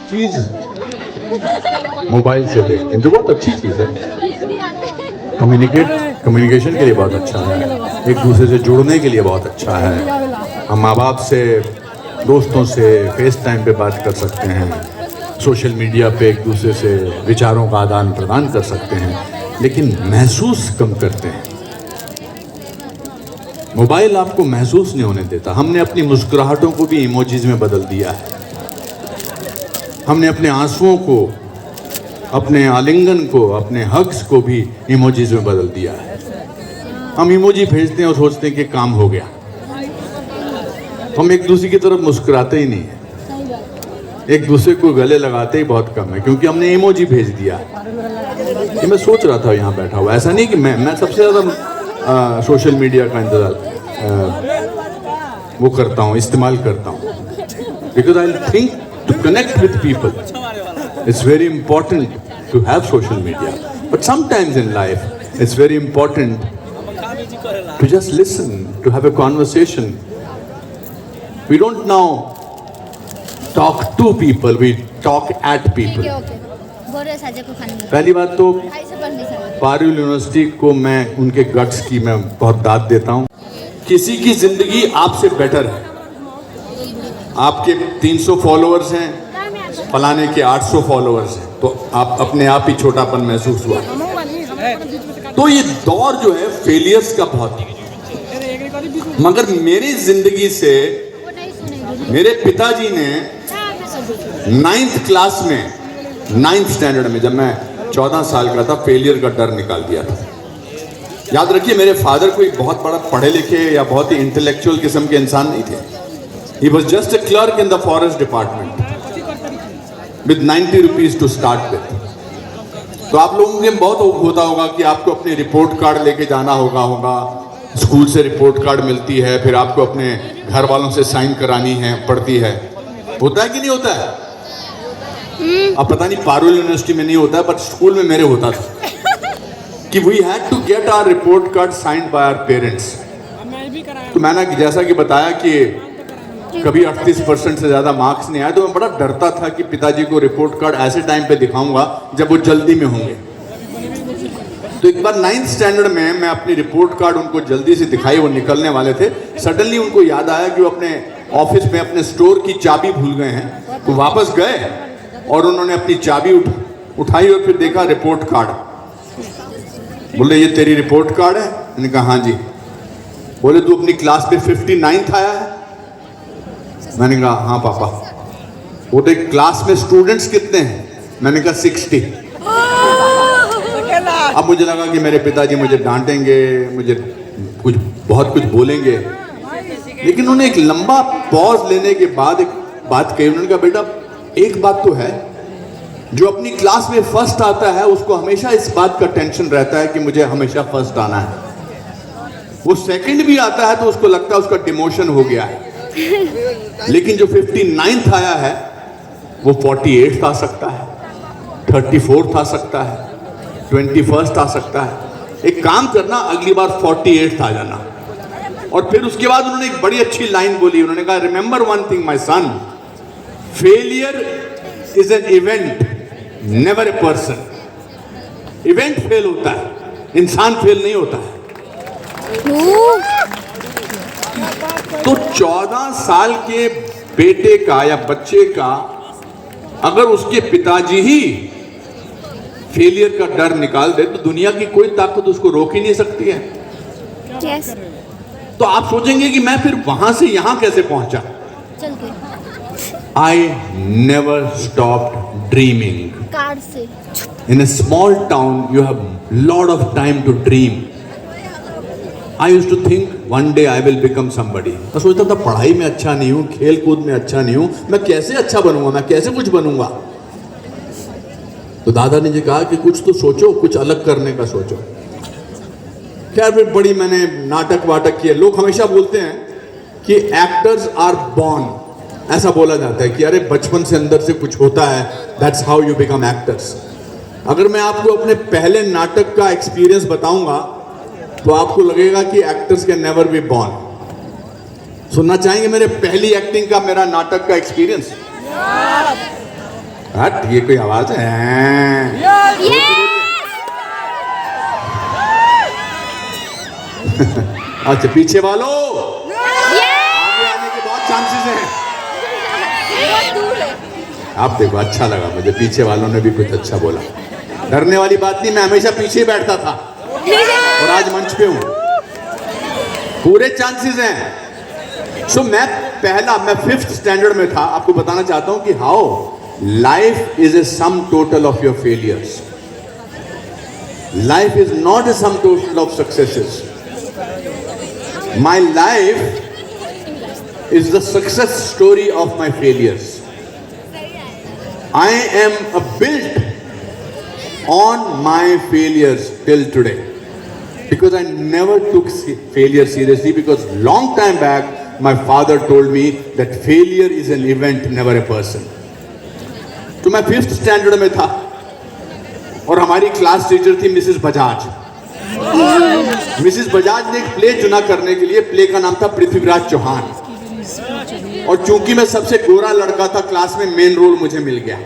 चीज मोबाइल से देखते हैं जो बहुत अच्छी चीज़ है। कम्युनिकेशन के लिए बहुत अच्छा है, एक दूसरे से जुड़ने के लिए बहुत अच्छा है। हम माँ बाप से, दोस्तों से फेस टाइम पे बात कर सकते हैं, सोशल मीडिया पे एक दूसरे से विचारों का आदान प्रदान कर सकते हैं, लेकिन महसूस कम करते हैं। मोबाइल आपको महसूस नहीं होने देता। हमने अपनी मुस्कुराहटों को भी इमोजीज में बदल दिया है। हमने अपने आंसुओं को, अपने आलिंगन को, अपने हग्स को भी इमोजीज में बदल दिया है। हम इमोजी भेजते हैं और सोचते हैं कि काम हो गया। हम एक दूसरे की तरफ मुस्कुराते ही नहीं है, एक दूसरे को गले लगाते ही बहुत कम है, क्योंकि हमने इमोजी भेज दिया। ये मैं सोच रहा था यहाँ बैठा हुआ, ऐसा नहीं कि मैं सबसे ज़्यादा सोशल मीडिया का वो करता हूँ, इस्तेमाल करता हूँ, because I think to connect with people it's very important to have social media, but sometimes in life it's very important to just listen, to have a conversation. We don't now talk to people, we talk at people. पहली बात तो Parul university को मैं उनके guts की मैं बहुत दाद देता हूँ। किसी की जिंदगी आपसे बेटर है। आपके 300 फॉलोअर्स हैं, फलाने के 800 फॉलोअर्स हैं, तो आप अपने आप ही छोटापन महसूस हुआ। तो ये दौर जो है फेलियर्स का बहुत है। मगर मेरी जिंदगी से मेरे पिताजी ने 9th क्लास में, 9th स्टैंडर्ड में, जब मैं 14 साल का था, फेलियर का डर निकाल दिया था। याद रखिए, मेरे फादर कोई बहुत बड़ा पढ़े लिखे या बहुत ही इंटेलेक्चुअल किस्म के इंसान नहीं थे। He was just a clerk in the forest department with 90 rupees to start with. तो आप लोगों के बहुत होता होगा कि आपको अपनी रिपोर्ट कार्ड लेके जाना होगा, स्कूल से रिपोर्ट कार्ड मिलती है, फिर आपको अपने घर वालों से साइन करानी है पड़ती है। होता है कि नहीं होता है? अब पता नहीं पारुल यूनिवर्सिटी में नहीं होता है, बट स्कूल में मेरे होता था कि we had to get our report card signed by our parents. तो मैंने जैसा कि बताया कि कभी 38% से ज़्यादा मार्क्स नहीं आए, तो मैं बड़ा डरता था कि पिताजी को रिपोर्ट कार्ड ऐसे टाइम पे दिखाऊंगा जब वो जल्दी में होंगे। तो एक बार 9th स्टैंडर्ड में मैं अपनी रिपोर्ट कार्ड उनको जल्दी से दिखाई, वो निकलने वाले थे। सडनली उनको याद आया कि वो अपने ऑफिस में अपने स्टोर की चाबी भूल गए हैं। तो वापस गए और उन्होंने अपनी चाबी उठाई और फिर देखा रिपोर्ट कार्ड। बोले, ये तेरी रिपोर्ट कार्ड है? मैंने कहा हाँ जी। बोले, तू अपनी क्लास पे 59th आया है? मैंने कहा हाँ पापा। बोले, क्लास में स्टूडेंट्स कितने हैं? मैंने कहा 60। अब मुझे लगा कि मेरे पिताजी मुझे डांटेंगे, मुझे बहुत कुछ बोलेंगे, लेकिन उन्होंने एक लंबा पॉज लेने के बाद एक बात कही। उन्होंने कहा, बेटा एक बात तो है, जो अपनी क्लास में फर्स्ट आता है उसको हमेशा इस बात का टेंशन रहता है कि मुझे हमेशा फर्स्ट आना है। वो सेकंड भी आता है तो उसको लगता है उसका डिमोशन हो गया है। लेकिन जो 59th आया है वो 48th आ सकता है, 34th आ सकता है, 21st आ सकता है। एक काम करना, अगली बार 48th आ जाना। और फिर उसके बाद उन्होंने एक बड़ी अच्छी लाइन बोली। उन्होंने कहा, remember one thing my son, failure is an event, never a person. Event fail होता है, इंसान फेल नहीं होता है। तो 14 साल के बेटे का या बच्चे का अगर उसके पिताजी ही फेलियर का डर निकाल दे, तो दुनिया की कोई ताकत उसको रोक ही नहीं सकती है। yes. तो आप सोचेंगे कि मैं फिर वहां से यहां कैसे पहुंचा। I never stopped dreaming. In a small town, you have lot of time to dream. I used to think one day I will become somebody. मैं सोचता था पढ़ाई में अच्छा नहीं हूँ, खेल कूद में अच्छा नहीं हूँ, मैं कैसे अच्छा बनूंगा, मैं कैसे कुछ बनूंगा। तो दादा ने जी कहा कि कुछ तो सोचो, कुछ अलग करने का सोचो। खैर फिर बड़ी मैंने नाटक वाटक किए। लोग हमेशा बोलते हैं कि एक्टर्स आर बॉर्न, ऐसा बोला जाता है कि अरे बचपन से अंदर से कुछ होता है, that's how you become actors. अगर मैं आपको अपने पहले नाटक का एक्सपीरियंस बताऊंगा तो आपको लगेगा कि actors can never be born. सुनना चाहेंगे मेरे पहली एक्टिंग का, मेरा नाटक का एक्सपीरियंस? हट, ये कोई आवाज है? अच्छा पीछे वालों, आगे आने के बहुत चांसेस हैं। आप देखो, अच्छा लगा मुझे, पीछे वालों ने भी कुछ अच्छा बोला। डरने वाली बात नहीं, मैं हमेशा पीछे ही बैठता था और आज मंच पे हूं, पूरे चांसेस हैं। सो मैं 5th स्टैंडर्ड में था। आपको बताना चाहता हूं कि how life is a sum total of your failures. Life is not a sum total of successes. My life is the success story of my failures. I am built on my failures till today, because I never took failure seriously, because long time back my father told me that failure is an event, never a person. तो मैं 5th standard में था और हमारी class teacher थी Mrs Bajaj. Mrs Bajaj ने एक play चुना करने के लिए। प्ले का नाम था पृथ्वीराज चौहान, और चूंकि मैं सबसे गोरा लड़का था क्लास में, मेन रोल मुझे मिल गया।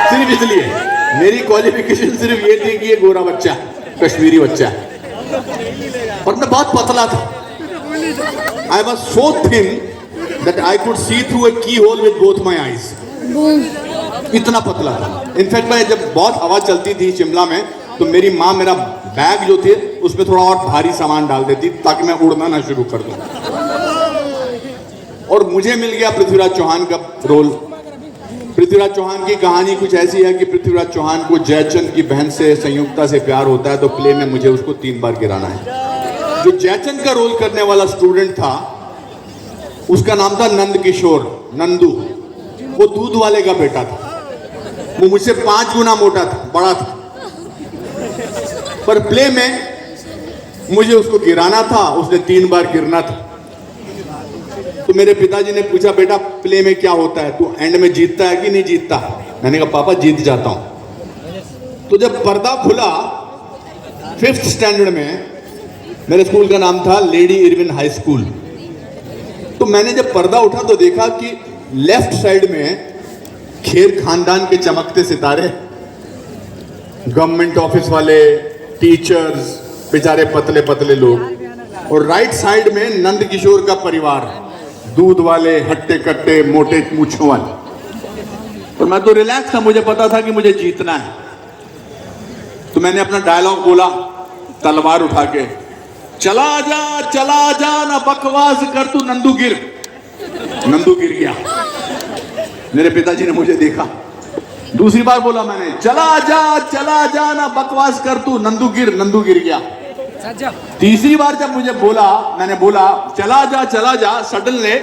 सिर्फ इसलिए, मेरी क्वालिफिकेशन सिर्फ ये थी कि ये गोरा बच्चा, कश्मीरी बच्चा, और मैं बहुत पतला था। I was so thin that I could see through a keyhole with both my eyes. इतना पतला था। इनफैक्ट मैं जब बहुत हवा चलती थी शिमला में, तो मेरी माँ मेरा बैग जो थे उसमें थोड़ा और भारी सामान डाल देती ताकि मैं उड़ना ना शुरू कर दूं। और मुझे मिल गया पृथ्वीराज चौहान का रोल। पृथ्वीराज चौहान की कहानी कुछ ऐसी है कि पृथ्वीराज चौहान को जयचंद की बहन से, संयुक्ता से प्यार होता है, तो प्ले में मुझे उसको 3 बार गिराना है। जो जयचंद का रोल करने वाला स्टूडेंट था उसका नाम था नंद किशोर, नंदू। वो दूध वाले का बेटा था। वो मुझसे 5 गुना मोटा था, बड़ा था। पर प्ले में मुझे उसको गिराना था, उसने 3 बार गिरना था। तो मेरे पिताजी ने पूछा, बेटा प्ले में क्या होता है, तू एंड में जीतता है कि नहीं जीतता? मैंने कहा पापा जीत जाता हूं। तो जब पर्दा खुला 5th स्टैंडर्ड में, मेरे स्कूल का नाम था लेडी इरविन हाई स्कूल, तो मैंने जब पर्दा उठा तो देखा कि लेफ्ट साइड में खेर खानदान के चमकते सितारे, गवर्नमेंट ऑफिस वाले, टीचर्स, बेचारे पतले पतले लोग, और राइट साइड में नंद किशोर का परिवार, दूध वाले, हट्टे कट्टे, मोटे मूंछों वाले। और मैं तो रिलैक्स था, मुझे पता था कि मुझे जीतना है। तो मैंने अपना डायलॉग बोला तलवार उठा के, चला जा ना बकवास कर तू नंदू गिर। नंदू गिर गया। मेरे पिताजी ने मुझे देखा। दूसरी बार बोला मैंने, चला जा ना बकवास कर तू नंदू गिर गया। तीसरी बार जब मुझे बोला, मैंने बोला चला जा, सडनली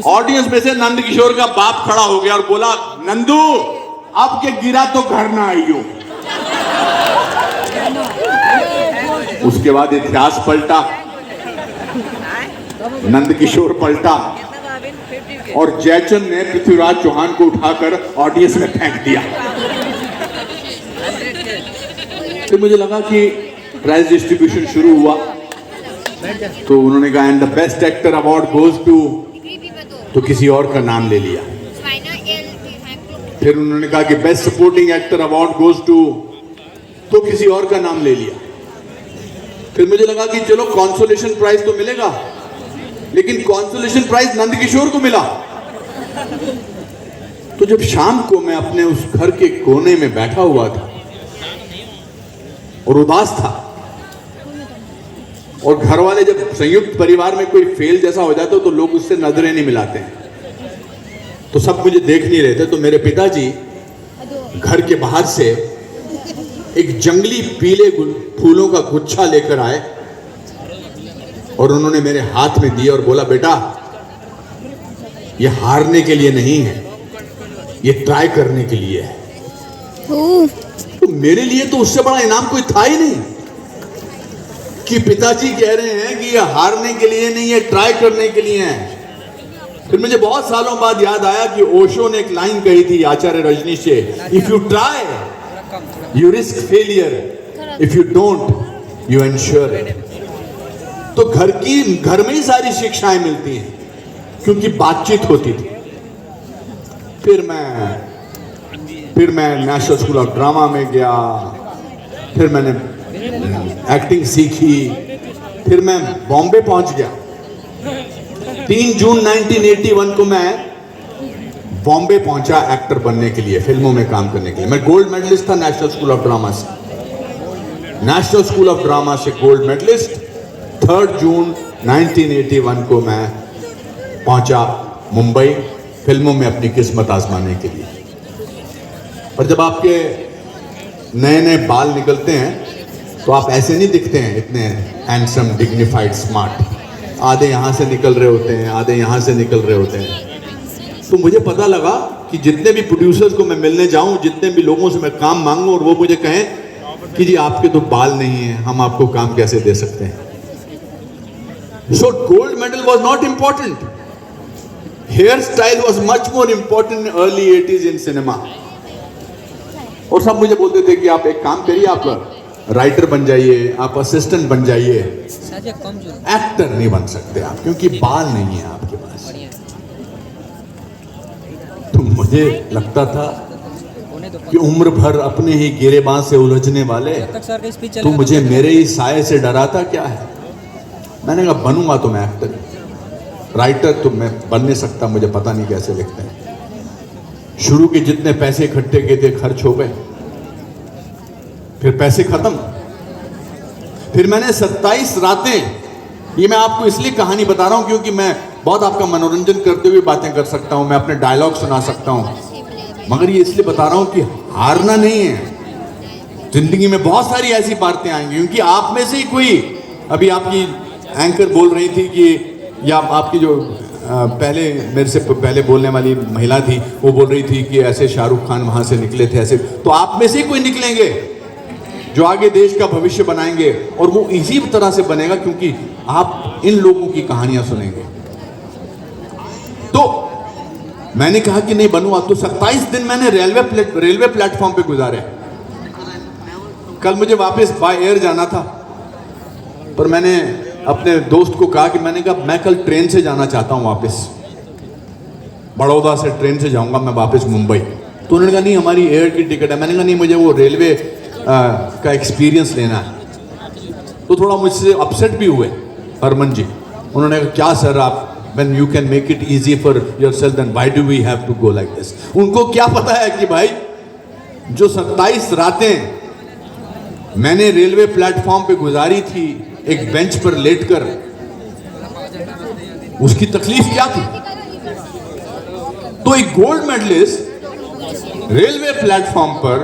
ऑडियंस में से नंद किशोर का बाप खड़ा हो गया और बोला, नंदू अब के गिरा तो घर ना आइयो। उसके बाद इतिहास पलटा, नंद किशोर पलटा, और जयचंद ने पृथ्वीराज चौहान को उठाकर ऑडियंस में फेंक दिया। तो मुझे लगा कि प्राइज डिस्ट्रीब्यूशन शुरू हुआ, तो उन्होंने कहा and the best actor award goes to, तो किसी और का नाम ले लिया। फिर उन्होंने कहा कि best supporting actor award goes to, तो किसी और का नाम ले लिया। फिर मुझे लगा कि चलो कॉन्सोलेशन प्राइज तो मिलेगा, लेकिन कॉन्सोलेशन प्राइज नंद किशोर को मिला। तो जब शाम को मैं अपने उस घर के कोने में बैठा हुआ था और उदास था, और घर वाले जब संयुक्त परिवार में कोई फेल जैसा हो जाता तो लोग उससे नजरें नहीं मिलाते हैं, तो सब मुझे देख नहीं रहे थे। तो मेरे पिताजी घर के बाहर से एक जंगली पीले फूलों का गुच्छा लेकर आए और उन्होंने मेरे हाथ में दिया और बोला, बेटा ये हारने के लिए नहीं है, ये ट्राई करने के लिए है। तो मेरे लिए तो उससे बड़ा इनाम कोई था ही नहीं कि पिताजी कह रहे हैं कि ये हारने के लिए नहीं है, ट्राई करने के लिए है। फिर मुझे बहुत सालों बाद याद आया कि ओशो ने एक लाइन कही थी आचार्य रजनीश से, if you try you risk failure, if you don't you ensure it. तो घर में ही सारी शिक्षाएं मिलती हैं क्योंकि बातचीत होती थी। फिर मैं फिर मैं नेशनल स्कूल ऑफ ड्रामा में गया, फिर मैंने एक्टिंग सीखी, फिर मैं बॉम्बे पहुंच गया। 3 जून 1981 को मैं बॉम्बे पहुंचा एक्टर बनने के लिए, फिल्मों में काम करने के लिए। मैं गोल्ड मेडलिस्ट था नेशनल स्कूल ऑफ ड्रामा से, नेशनल स्कूल ऑफ ड्रामा से गोल्ड मेडलिस्ट। 3 जून 1981 को मैं पहुंचा मुंबई फिल्मों में अपनी किस्मत आजमाने के लिए। और जब आपके नए नए बाल निकलते हैं तो आप ऐसे नहीं दिखते हैं, इतने हैंडसम, डिग्निफाइड, स्मार्ट। आधे यहाँ से निकल रहे होते हैं, आधे यहाँ से निकल रहे होते हैं। तो मुझे पता लगा कि जितने भी प्रोड्यूसर्स को मैं मिलने जाऊं, जितने भी लोगों से मैं काम मांगूं और वो मुझे कहें कि जी आपके तो बाल नहीं हैं, हम आपको काम कैसे दे सकते हैं। So gold medal was not important, hairstyle was much more important in early 80s in cinema. और सब मुझे बोलते थे कि आप एक काम करिए, आप राइटर बन जाइए, आप असिस्टेंट बन जाइए, एक्टर नहीं बन सकते आप क्योंकि बाल नहीं है आपके पास। तो मुझे लगता था कि उम्र भर अपने ही गिरेबान से उलझने वाले तो मुझे मेरे ही साये से डराता क्या है। मैंने कहा बनूंगा तो मैं एक्टर, राइटर तो मैं बन नहीं सकता, मुझे पता नहीं कैसे लिखते हैं। शुरू के जितने पैसे इकट्ठे किए थे खर्च हो गए, फिर पैसे खत्म। फिर मैंने 27 रातें, ये मैं आपको इसलिए कहानी बता रहा हूं क्योंकि मैं बहुत आपका मनोरंजन करते हुए बातें कर सकता हूं, मैं अपने डायलॉग सुना सकता हूं, मगर ये इसलिए बता रहा हूं कि हारना नहीं है। जिंदगी में बहुत सारी ऐसी बातें आएंगी क्योंकि आप में से ही कोई, अभी आपकी एंकर बोल रही थी कि, या आपकी जो पहले मेरे से पहले बोलने वाली महिला थी वो बोल रही थी कि ऐसे शाहरुख खान वहां से निकले थे, ऐसे। तो आप में से ही कोई निकलेंगे जो आगे देश का भविष्य बनाएंगे, और वो इसी तरह से बनेगा क्योंकि आप इन लोगों की कहानियां सुनेंगे। तो मैंने कहा कि नहीं बनूंगा। तो 27 दिन मैंने रेलवे प्लेटफॉर्म पे गुजारे। कल मुझे वापस बाय एयर जाना था, पर मैंने अपने दोस्त को कहा कि मैंने कहा मैं कल ट्रेन से जाना चाहता हूँ वापस, बड़ौदा से ट्रेन से जाऊंगा मैं वापस मुंबई। तो उन्होंने कहा नहीं हमारी एयर की टिकट है। मैंने कहा नहीं, मुझे वो रेलवे का एक्सपीरियंस लेना है। तो थोड़ा मुझसे अपसेट भी हुए हरमन जी। उन्होंने कहा क्या सर, आप when you can make it easy for yourself then why do we have to go like this। उनको क्या पता है कि भाई जो 27 रातें मैंने रेलवे प्लेटफॉर्म पे गुजारी थी एक बेंच पर लेटकर, उसकी तकलीफ क्या थी। तो एक गोल्ड मेडलिस्ट रेलवे प्लेटफॉर्म पर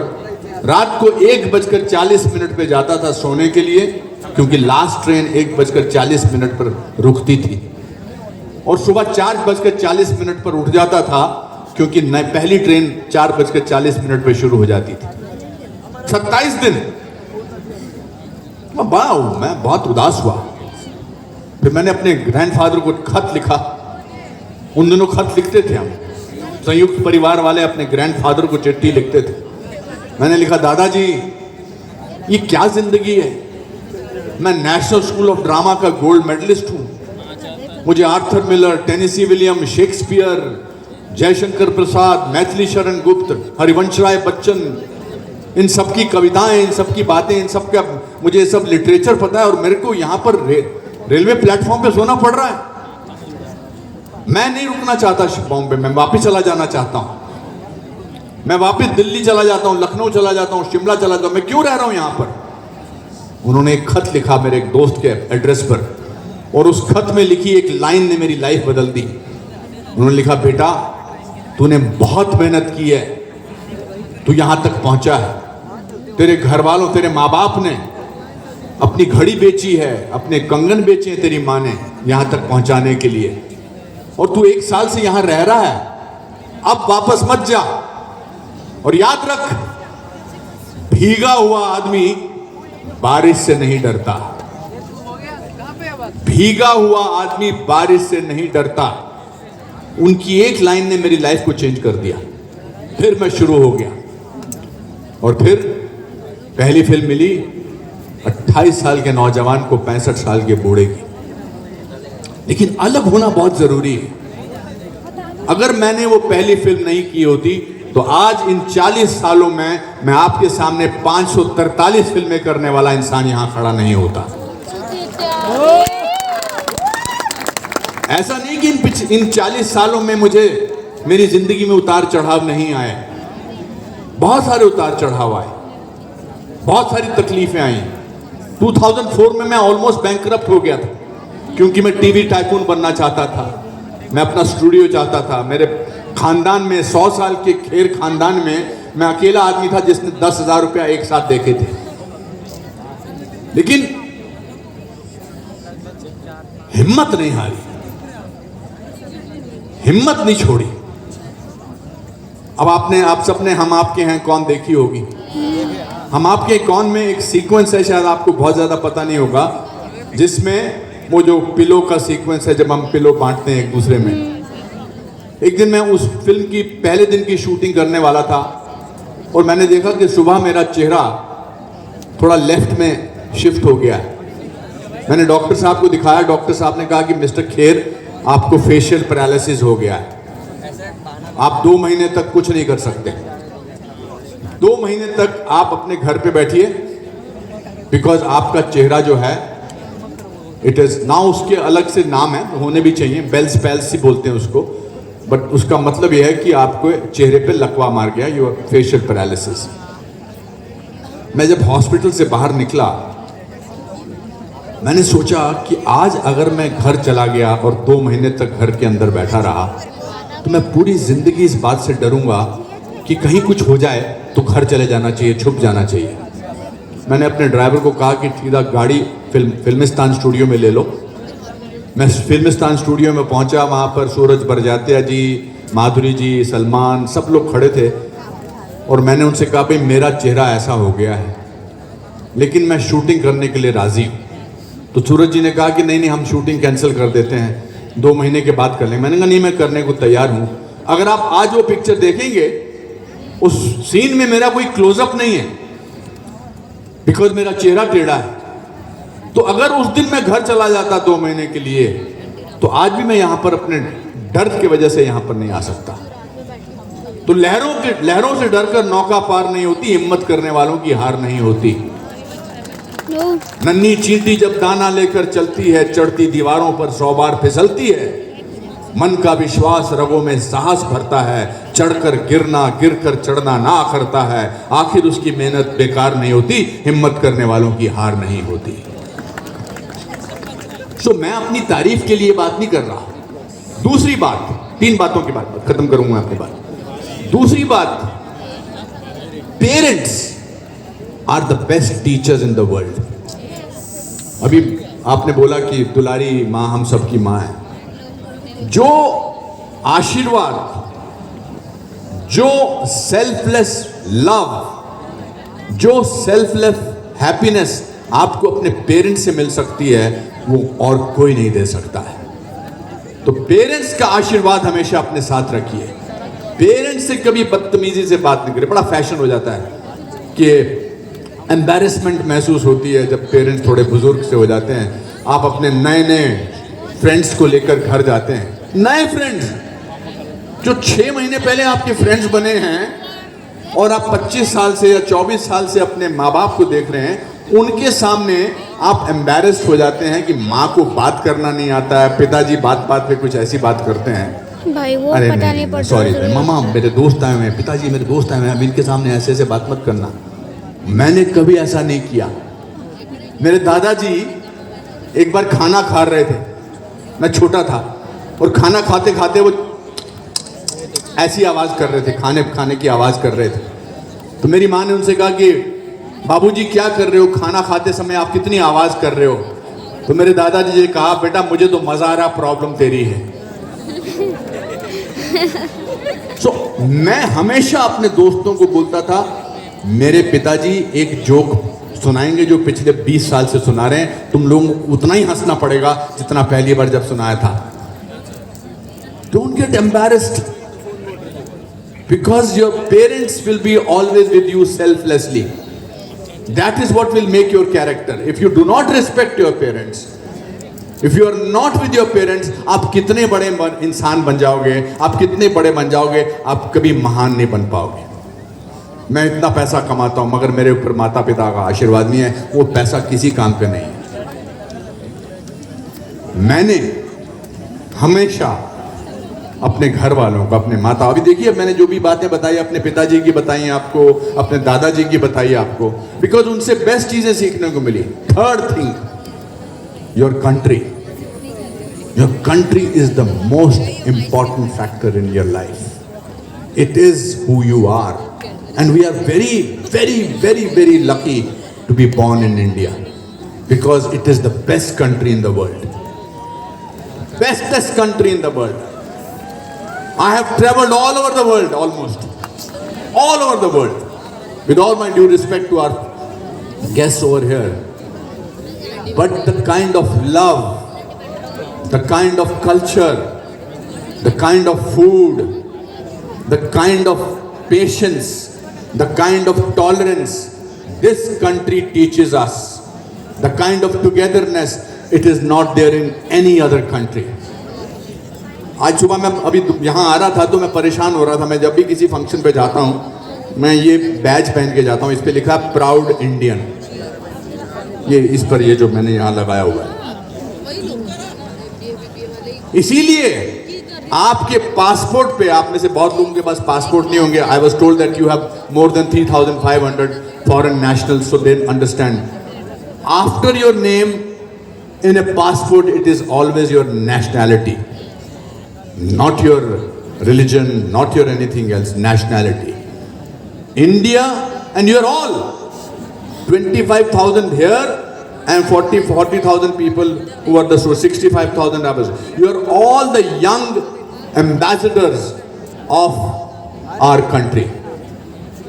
रात को 1:40 पे जाता था सोने के लिए, क्योंकि लास्ट ट्रेन 1:40 पर रुकती थी, और सुबह 4:40 पर उठ जाता था क्योंकि पहली ट्रेन 4:40 पे शुरू हो जाती थी। 27 दिन मैं बहुत उदास हुआ। फिर मैंने अपने ग्रैंडफादर को खत लिखा। उन दिनों खत लिखते थे हम, संयुक्त परिवार वाले अपने ग्रैंडफादर को चिट्ठी लिखते थे। मैंने लिखा दादाजी ये क्या जिंदगी है, मैं नेशनल स्कूल ऑफ ड्रामा का गोल्ड मेडलिस्ट हूं, मुझे Arthur Miller, Tennessee William, Shakespeare, Jaishankar Prasad, Maithili Sharan Gupt, Harivansh Rai Bachchan, इन सब की कविताएं, इन सब की बातें, इन सब का मुझे सब लिटरेचर पता है, और मेरे को यहाँ पर रेलवे प्लेटफॉर्म पे सोना पड़ रहा है। मैं नहीं रुकना चाहता बॉम्बे में, वापस चला जाना चाहता हूँ। मैं वापस दिल्ली चला जाता हूँ, लखनऊ चला जाता हूँ, शिमला चला जाता हूँ, मैं क्यों रह रहा हूँ यहाँ पर। उन्होंने एक खत लिखा मेरे एक दोस्त के एड्रेस पर, और उस खत में लिखी एक लाइन ने मेरी लाइफ बदल दी। उन्होंने लिखा बेटा तूने बहुत मेहनत की है, तू यहाँ तक पहुँचा है, तेरे घर वालों, तेरे माँ बाप ने अपनी घड़ी बेची है, अपने कंगन बेचे हैं तेरी माँ ने यहाँ तक पहुँचाने के लिए, और तू 1 साल से यहाँ रह रहा है, अब वापस मत जा। और याद रख, भीगा हुआ आदमी बारिश से नहीं डरता, भीगा हुआ आदमी बारिश से नहीं डरता। उनकी एक लाइन ने मेरी लाइफ को चेंज कर दिया। फिर मैं शुरू हो गया, और फिर पहली फिल्म मिली 28 साल के नौजवान को 65 साल के बूढ़े की। लेकिन अलग होना बहुत जरूरी है। अगर मैंने वो पहली फिल्म नहीं की होती तो आज इन 40 सालों में मैं आपके सामने 543 फिल्में करने वाला इंसान यहां खड़ा नहीं होता। ऐसा नहीं कि इन 40 सालों में मुझे मेरी जिंदगी में उतार चढ़ाव नहीं आए, बहुत सारे उतार चढ़ाव आए, बहुत सारी तकलीफें आई। 2004 में मैं ऑलमोस्ट बैंकरप्ट हो गया था, क्योंकि मैं टीवी टाइकून बनना चाहता था, मैं अपना स्टूडियो चाहता था। मेरे खानदान में 100 साल के खेर खानदान में मैं अकेला आदमी था जिसने 10,000 रुपया एक साथ देखे थे। लेकिन हिम्मत नहीं हारी, हिम्मत नहीं छोड़ी। अब आप सबने हम आपके हैं कौन देखी होगी। हम आपके कौन में एक सीक्वेंस है, शायद आपको बहुत ज्यादा पता नहीं होगा, जिसमें वो जो पिलो का सीक्वेंस है, जब हम पिलो बांटते हैं एक दूसरे में। एक दिन मैं उस फिल्म की पहले दिन की शूटिंग करने वाला था और मैंने देखा कि सुबह मेरा चेहरा थोड़ा लेफ्ट में शिफ्ट हो गया है। मैंने डॉक्टर साहब को दिखाया, डॉक्टर साहब ने कहा कि मिस्टर खेर, आपको फेशियल पैरालिसिस हो गया है, आप 2 महीने तक कुछ नहीं कर सकते। 2 महीने तक आप अपने घर पे बैठिए, बिकॉज आपका चेहरा जो है इट इज ना, उसके अलग से नाम है, होने भी चाहिए, बेल्स पैल्सी बोलते हैं उसको, बट उसका मतलब यह है कि आपको चेहरे पे लकवा मार गया, योर फेशियल पैरालिसिस। मैं जब हॉस्पिटल से बाहर निकला, मैंने सोचा कि आज अगर मैं घर चला गया और 2 महीने तक घर के अंदर बैठा रहा तो मैं पूरी जिंदगी इस बात से डरूंगा कि कहीं कुछ हो जाए तो घर चले जाना चाहिए, छुप जाना चाहिए। मैंने अपने ड्राइवर को कहा कि सीधा गाड़ी फिल्मिस्तान स्टूडियो में ले लो। मैं फिल्मिस्तान स्टूडियो में पहुंचा, वहाँ पर सूरज बरजात्या जी, माधुरी जी, सलमान, सब लोग खड़े थे और मैंने उनसे कहा भाई मेरा चेहरा ऐसा हो गया है, लेकिन मैं शूटिंग करने के लिए राजी हूँ। तो सूरज जी ने कहा कि नहीं, हम शूटिंग कैंसिल कर देते हैं, 2 महीने के बाद कर लेंगे। मैंने कहा नहीं, मैं करने को तैयार हूँ। अगर आप आज वो पिक्चर देखेंगे, उस सीन में मेरा कोई क्लोजअप नहीं है, बिकॉज मेरा चेहरा टेढ़ा है। तो अगर उस दिन मैं घर चला जाता 2 महीने के लिए, तो आज भी मैं यहां पर अपने दर्द की वजह से यहां पर नहीं आ सकता। तो लहरों से डरकर नौका पार नहीं होती, हिम्मत करने वालों की हार नहीं होती। नन्ही चींटी जब दाना लेकर चलती है, चढ़ती दीवारों पर 100 बार फिसलती है। मन का विश्वास रगों में साहस भरता है, चढ़कर गिरना, गिरकर चढ़ना ना करता है। आखिर उसकी मेहनत बेकार नहीं होती, हिम्मत करने वालों की हार नहीं होती। सो मैं अपनी तारीफ के लिए बात नहीं कर रहा। दूसरी बात, 3 बातों की बात खत्म करूंगा अपनी बात। दूसरी बात, parents are the best teachers in the world. अभी आपने बोला कि दुलारी माँ हम सबकी माँ है। जो आशीर्वाद, जो सेल्फलेस लव, जो सेल्फलेस हैप्पीनेस आपको अपने पेरेंट्स से मिल सकती है, वो और कोई नहीं दे सकता है। तो पेरेंट्स का आशीर्वाद हमेशा अपने साथ रखिए। पेरेंट्स से कभी बदतमीजी से बात नहीं करें। बड़ा फैशन हो जाता है कि एम्बैरेसमेंट महसूस होती है जब पेरेंट्स थोड़े बुजुर्ग से हो जाते हैं। आप अपने नए नए फ्रेंड्स को लेकर घर जाते हैं, नए फ्रेंड्स जो 6 महीने पहले आपके फ्रेंड्स बने हैं और आप 25 साल से या 24 साल से अपने माँ बाप को देख रहे हैं, उनके सामने आप एम्बैरेस्ड हो जाते हैं कि माँ को बात करना नहीं आता है, पिताजी बात बात पे कुछ ऐसी बात करते हैं, भाई वो अरे पता नहीं पड़ता। सॉरी मामा, मेरे दोस्त आए हुए हैं, पिताजी मेरे दोस्त आए हुए हैं, अब इनके सामने ऐसे ऐसे बात मत करना। मैंने कभी ऐसा नहीं किया। मेरे दादाजी एक बार खाना खा रहे थे, मैं छोटा था, और खाना खाते खाते वो ऐसी आवाज कर रहे थे, खाने की आवाज कर रहे थे। तो मेरी माँ ने उनसे कहा कि बाबूजी क्या कर रहे हो, खाना खाते समय आप कितनी आवाज कर रहे हो। तो मेरे दादाजी ने कहा बेटा मुझे तो मजा आ रहा, प्रॉब्लम तेरी है। मैं हमेशा अपने दोस्तों को बोलता था मेरे पिताजी एक जोक सुनाएंगे जो पिछले 20 साल से सुना रहे हैं, तुम लोगों को उतना ही हंसना पड़ेगा जितना पहली बार जब सुनाया था। Don't get embarrassed because your parents will be always with you selflessly. That is what will make your character. If you do not respect your parents, if you are not with your parents, आप कितने बड़े इंसान बन जाओगे, आप कितने बड़े बन जाओगे, आप कभी महान नहीं बन पाओगे। मैं इतना पैसा कमाता हूं मगर मेरे ऊपर माता पिता का आशीर्वाद नहीं है, वो पैसा किसी काम पे नहीं है। मैंने हमेशा अपने घर वालों को, अपने माता, अभी देखिए मैंने जो भी बातें बताई अपने पिताजी की बताई हैं आपको, अपने दादाजी की बताई आपको, बिकॉज उनसे बेस्ट चीजें सीखने को मिली। Third thing, your country. Your country is the most important factor in your life. It is who you are and we are very very very very lucky to be born in India because it is the best country in the world, bestest country in the world. I have traveled all over the world, almost all over the world, with all my due respect to our guests over here, but the kind of love, the kind of culture, the kind of food, the kind of patience, the kind of tolerance this country teaches us, the kind of togetherness, it is not there in any other country. आज सुबह मैं अभी यहाँ आ रहा था तो मैं परेशान हो रहा था। मैं जब भी किसी फंक्शन पे जाता हूँ मैं ये बैज पहन के जाता हूँ, इस पे लिखा है प्राउड इंडियन, ये इस पर ये जो मैंने यहाँ लगाया हुआ है। इसीलिए आपके पासपोर्ट पे, आप में से बहुत लोगों के पास पासपोर्ट नहीं होंगे। I was told that you have more than 3,500 foreign national, so they understand. After your name in a passport it is always your nationality, not your religion, not your anything else, nationality. India and you are all 25,000 here and 40,000 people who are the 65,000 others. You are all the young ambassadors of our country.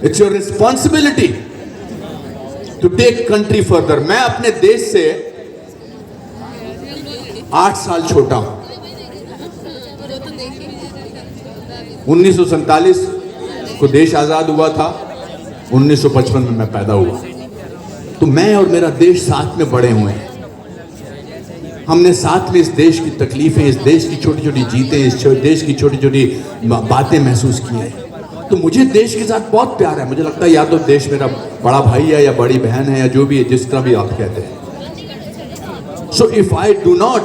It's your responsibility to take country further. मैं अपने देश से 8 साल छोटा हूं। 1947 को देश आजाद हुआ था, 1955 में मैं पैदा हुआ, तो मैं और मेरा देश साथ में बड़े हुए हैं। हमने साथ में इस देश की तकलीफें, इस देश की छोटी छोटी जीतें, इस देश की छोटी छोटी बातें महसूस की हैं। तो मुझे देश के साथ बहुत प्यार है। मुझे लगता है या तो देश मेरा बड़ा भाई है या बड़ी बहन है या जो भी है, जिस तरह भी आप कहते हैं। So if I do not,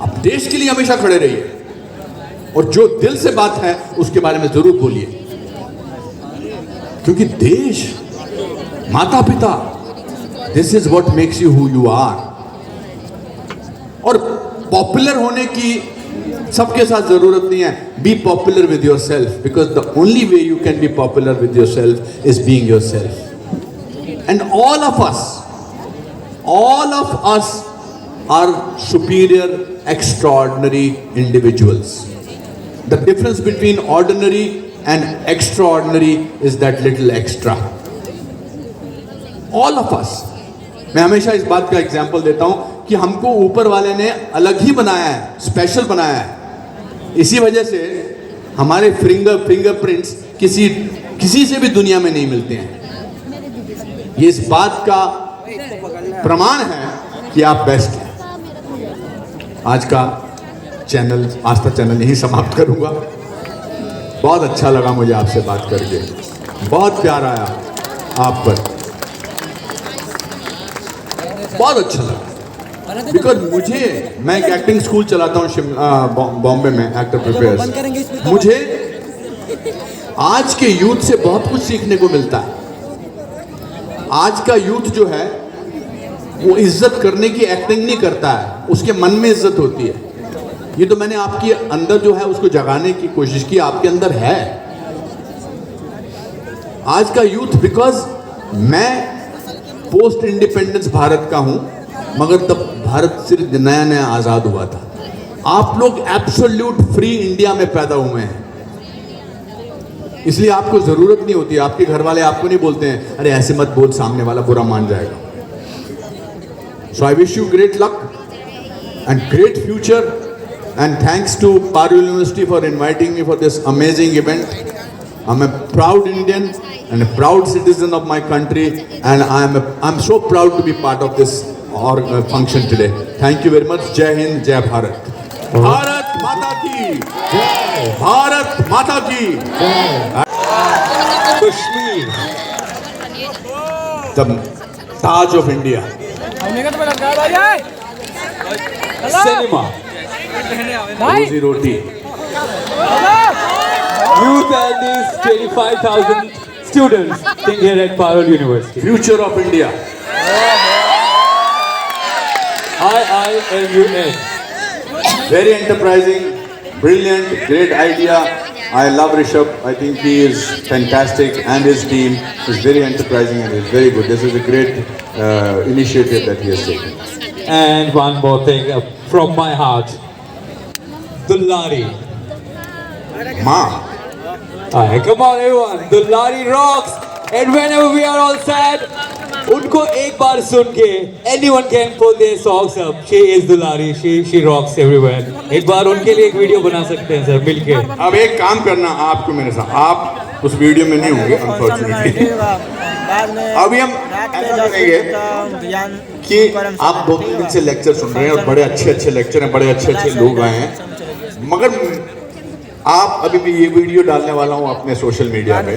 आप देश के लिए हमेशा खड़े रहिए और जो दिल से बात है उसके बारे में जरूर बोलिए, क्योंकि देश, माता पिता, this is what makes you who you are. और पॉपुलर होने की सबके साथ जरूरत नहीं है। Be popular with yourself, because the only way you can be popular with yourself is being yourself. And all of us are superior, extraordinary individuals. The difference between ordinary and extraordinary is that little extra. All of us. मैं हमेशा इस बात का example देता हूं कि हमको ऊपर वाले ने अलग ही बनाया है, स्पेशल बनाया है। इसी वजह से हमारे फिंगरप्रिंट्स किसी से भी दुनिया में नहीं मिलते हैं। ये इस बात का प्रमाण है कि आप बेस्ट हैं। आज का चैनल, आस्था चैनल यहीं समाप्त करूंगा। बहुत अच्छा लगा मुझे आपसे बात करके, बहुत प्यार आया आप पर, बहुत अच्छा लगा। बिकॉज मैं एक एक्टिंग स्कूल चलाता हूँ बॉम्बे में, एक्टर प्रिपेयर्स। मुझे आज के यूथ से बहुत कुछ सीखने को मिलता है। आज का यूथ जो है वो इज्जत करने की एक्टिंग नहीं करता है, उसके मन में इज्जत होती है। ये तो मैंने आपके अंदर जो है उसको जगाने की कोशिश की, आपके अंदर है आज का यूथ। बिकॉज मैं पोस्ट इंडिपेंडेंस भारत का हूं, मगर तब भारत सिर्फ नया नया आजाद हुआ था। आप लोग एब्सोल्यूट फ्री इंडिया में पैदा हुए हैं, इसलिए आपको जरूरत नहीं होती। आपके घर वाले आपको नहीं बोलते हैं अरे ऐसे मत बोल, सामने वाला बुरा मान जाएगा। So I wish you great luck and great future, and thanks to Parul University for inviting me for this amazing event. I am a proud Indian and a proud citizen of my country, and I'm so proud to be part of this or function today. Thank you very much. Jai Hind, Jai Bharat. Bharat Mata ki. Bharat Mata ki. Kashmir. The Taj of India. Cinema. Rozi Roti. Youth and these 25,000 students think here at Parul University. Future of India. IIMUN. Very enterprising, brilliant, great idea. I love Rishabh. I think he is fantastic and his team is very enterprising and is very good. This is a great initiative that he has taken. And one more thing from my heart. Dullari. Ma. Alright, come on everyone. Dullari rocks. And whenever we are all sad, उनको एक बार सुन के anyone can pull their socks up. She is Dullari. She rocks everywhere. एक बार उनके लिए एक video बना सकते हैं सर मिलके. अब एक काम करना आपको मेरे साथ. आप उस वीडियो में नहीं होंगे अनफॉर्चुनेटली. अभी हम ऐसा करेंगे कि आप 2-3 दिन से लेक्चर सुन रहे हैं और बड़े अच्छे लेक्चर हैं, बड़े अच्छे लोग आए हैं. मगर आप अभी भी ये वीडियो डालने वाला हूँ अपने सोशल मीडिया पे.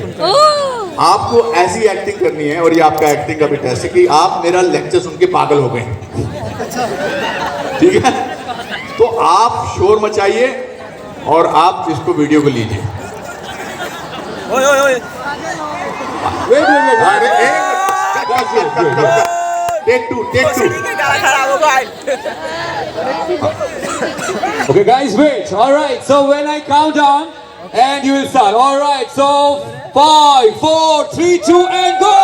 आपको ऐसी एक्टिंग करनी है और ये आपका एक्टिंग का भी टेस्ट है कि आप मेरा लेक्चर सुन के पागल हो गए. ठीक है, तो आप शोर मचाइए और आप इसको वीडियो को लीजिए. Take two. Okay guys, wait. Alright, so when I count down and you will start. Alright, so 5, 4, 3, 2 and go!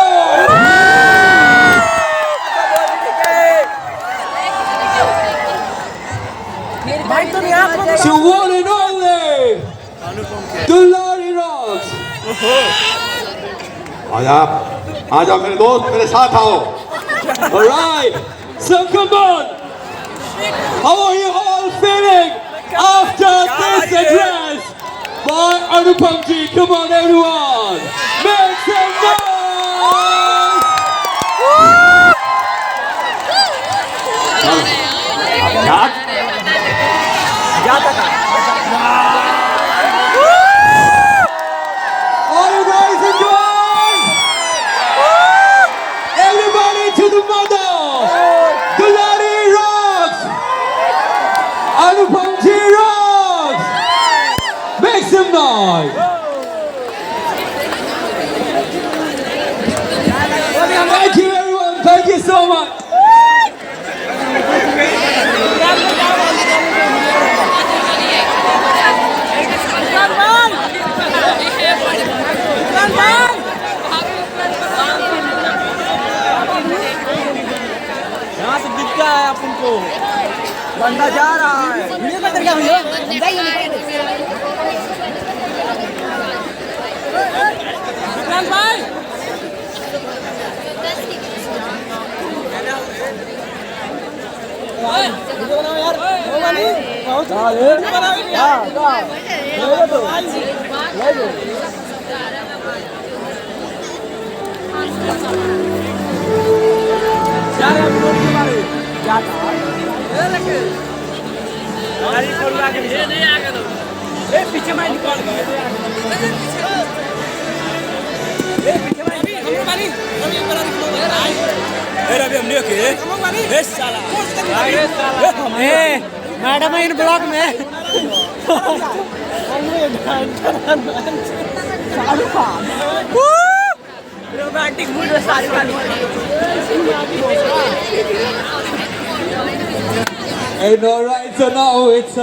So one and only Dullari rocks. आजा मेरे दोस्त, मेरे साथ आओ. Alright, so come on. How are you all feeling after this address by Anupam ji? Come on everyone, make some noise! Are you guys enjoying? Everybody to the mother! Dullari rocks! Anupam ji rocks! Make some noise! Thank you everyone, thank you so much! यहाँ से दिख गया है अपन को बंदा जा रहा है. वीडियो कर क्या भैया भाई वीडियो बनाओ यार. वो वाली बहुत बनाओ यार. यार हम लोग के बारे क्या कहा ये लगे गाड़ी छोड़ आगे ये नहीं आगे दो. ए पीछे मैं निकाल गए. ए पीछे मैं हम वाली रवि बड़ा निकलो. ए रवि हम नहीं के ए साला ए मैडम इन ब्लॉक में शाहरुख खान रोमांटिक मूड में सारी वाली. And alright, so now it's